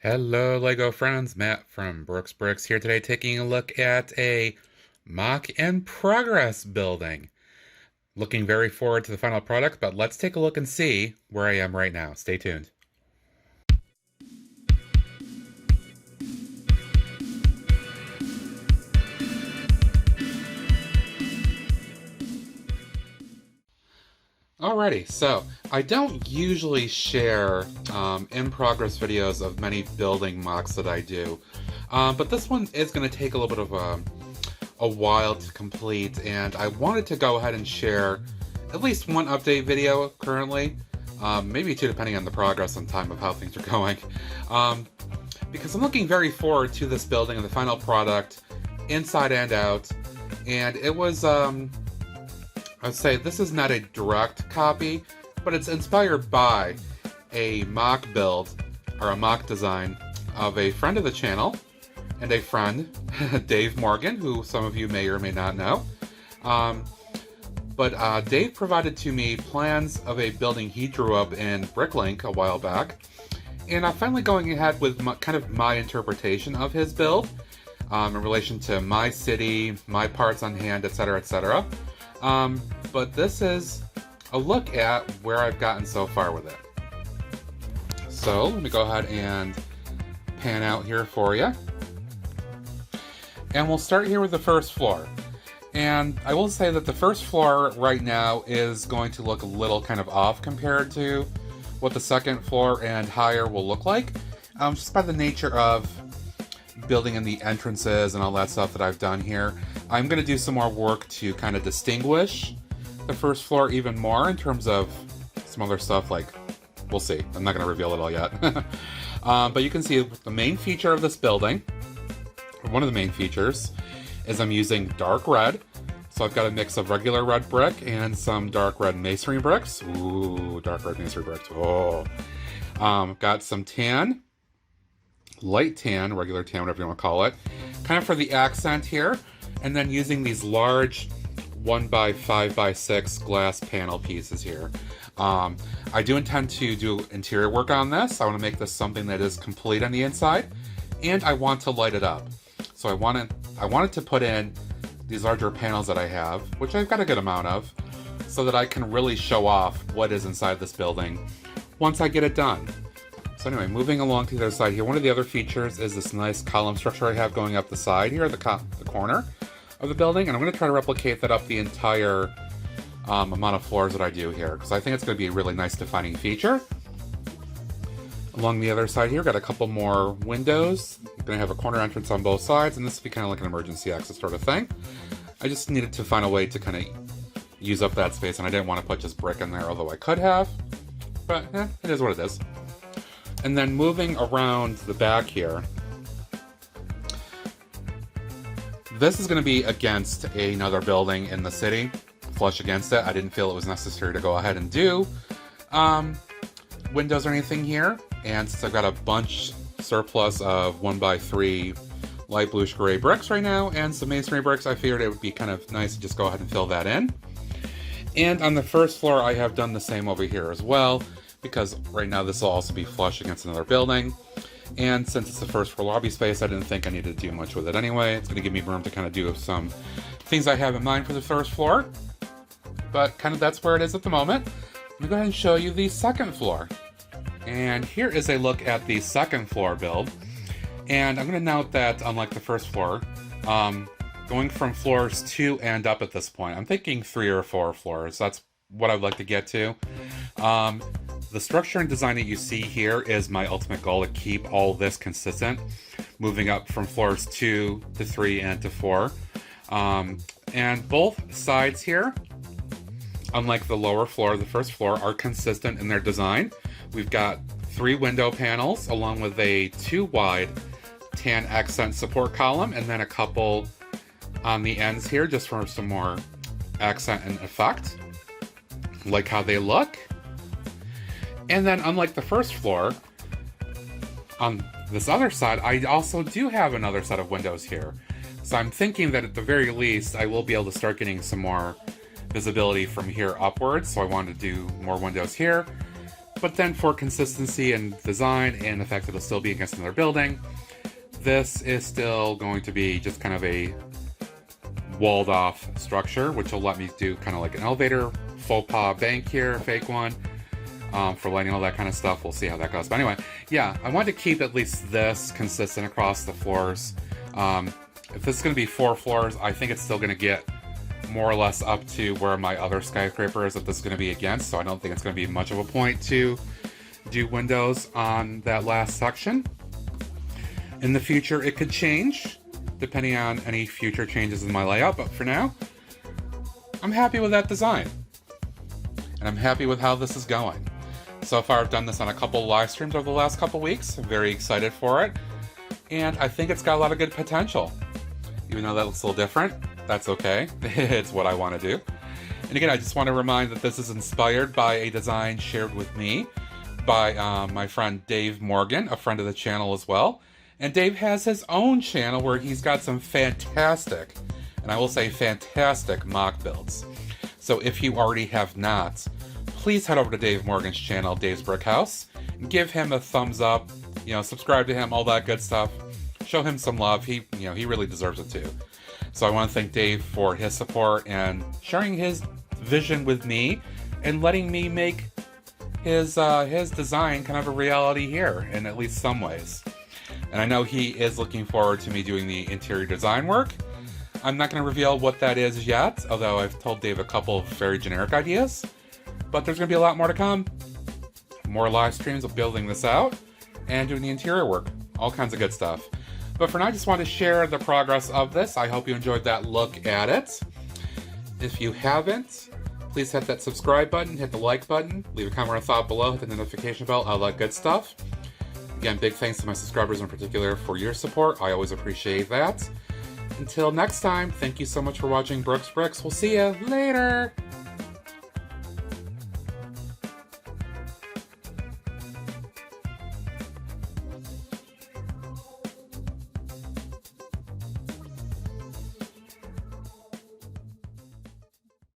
Hello Lego friends, Matt from Brooks Bricks here today taking a look at a mock in progress building. Looking very forward to the final product, but let's take a look and see where I am right now. Stay tuned. Alrighty, so I don't usually share in-progress videos of many building mocks that I do, but this one is going to take a little bit of a while to complete, and I wanted to go ahead and share at least one update video currently, maybe two depending on the progress and time of how things are going, because I'm looking very forward to this building and the final product, inside and out, and it was... I'd say this is not a direct copy, but it's inspired by a mock build, or a mock design, of a friend of the channel, and a friend, Dave Morgan, who some of you may or may not know. But Dave provided to me plans of a building he drew up in Bricklink a while back, and I'm finally going ahead with kind of my interpretation of his build, in relation to my city, my parts on hand, etc., etc. But this is a look at where I've gotten so far with it. So let me go ahead and pan out here for you. And we'll start here with the first floor. And I will say that the first floor right now is going to look a little kind of off compared to what the second floor and higher will look like. Just by the nature of building in the entrances and all that stuff that I've done here. I'm going to do some more work to kind of distinguish the first floor even more in terms of some other stuff, like, we'll see. I'm not going to reveal it all yet. But you can see the main feature of this building, or one of the main features, is I'm using dark red. So I've got a mix of regular red brick and some dark red masonry bricks. Ooh, dark red masonry bricks. Oh. Got some tan, light tan, regular tan, whatever you want to call it, kind of for the accent here. And then using these large 1x5x6 glass panel pieces here. I do intend to do interior work on this. I want to make this something that is complete on the inside, and I want to light it up. So I wanted to put in these larger panels that I have, which I've got a good amount of, so that I can really show off what is inside this building once I get it done. So anyway, moving along to the other side here, one of the other features is this nice column structure I have going up the side here, the corner of the building, and I'm going to try to replicate that up the entire amount of floors that I do here, because I think it's going to be a really nice defining feature. Along the other side here, got a couple more windows. I'm going to have a corner entrance on both sides, and this will be kind of like an emergency exit sort of thing. I just needed to find a way to kind of use up that space, and I didn't want to put just brick in there, although I could have, but it is what it is. And then moving around the back here, this is going to be against another building in the city, flush against it. I didn't feel it was necessary to go ahead and do windows or anything here. And since I've got a bunch surplus of 1x3 light bluish gray bricks right now and some masonry bricks, I figured it would be kind of nice to just go ahead and fill that in. And on the first floor, I have done the same over here as well, because right now this will also be flush against another building. And since it's the first floor lobby space, I didn't think I needed to do much with it anyway. It's going to give me room to kind of do some things I have in mind for the first floor. But kind of that's where it is at the moment. Let me go ahead and show you the second floor. And here is a look at the second floor build. And I'm going to note that unlike the first floor, going from floors 2 and up at this point, I'm thinking 3 or 4 floors. That's what I'd like to get to. The structure and design that you see here is my ultimate goal, to keep all this consistent, moving up from floors 2 to 3 and to 4. And both sides here, unlike the lower floor, the first floor, are consistent in their design. We've got 3 window panels along with a 2-wide tan accent support column, and then a couple on the ends here just for some more accent and effect. Like how they look. And then, unlike the first floor, on this other side, I also do have another set of windows here. So I'm thinking that at the very least, I will be able to start getting some more visibility from here upwards. So I wanted to do more windows here. But then for consistency and design and the fact that it'll still be against another building, this is still going to be just kind of a walled off structure, which will let me do kind of like an elevator, faux pas bank here, fake one, for lighting, all that kind of stuff. We'll see how that goes. But anyway, yeah, I wanted to keep at least this consistent across the floors. If this is going to be 4 floors, I think it's still going to get more or less up to where my other skyscraper is that this is going to be against, so I don't think it's going to be much of a point to do windows on that last section. In the future, it could change, depending on any future changes in my layout, but for now, I'm happy with that design. And I'm happy with how this is going. So far, I've done this on a couple live streams over the last couple weeks. I'm very excited for it. And I think it's got a lot of good potential. Even though that looks a little different, that's okay. It's what I want to do. And again, I just want to remind that this is inspired by a design shared with me by my friend Dave Morgan, a friend of the channel as well. And Dave has his own channel where he's got some fantastic, and I will say fantastic, MOC builds. So if you already have not, please head over to Dave Morgan's channel, Dave's Brick House. Give him a thumbs up, subscribe to him, all that good stuff. Show him some love. He really deserves it too. So I want to thank Dave for his support and sharing his vision with me and letting me make his design kind of a reality here in at least some ways. And I know he is looking forward to me doing the interior design work. I'm not going to reveal what that is yet, although I've told Dave a couple of very generic ideas. But there's going to be a lot more to come. More live streams of building this out and doing the interior work. All kinds of good stuff. But for now, I just want to share the progress of this. I hope you enjoyed that look at it. If you haven't, please hit that subscribe button, hit the like button, leave a comment or thought below, hit the notification bell, all that good stuff. Again, big thanks to my subscribers in particular for your support. I always appreciate that. Until next time, thank you so much for watching Brooks Bricks. We'll see you later.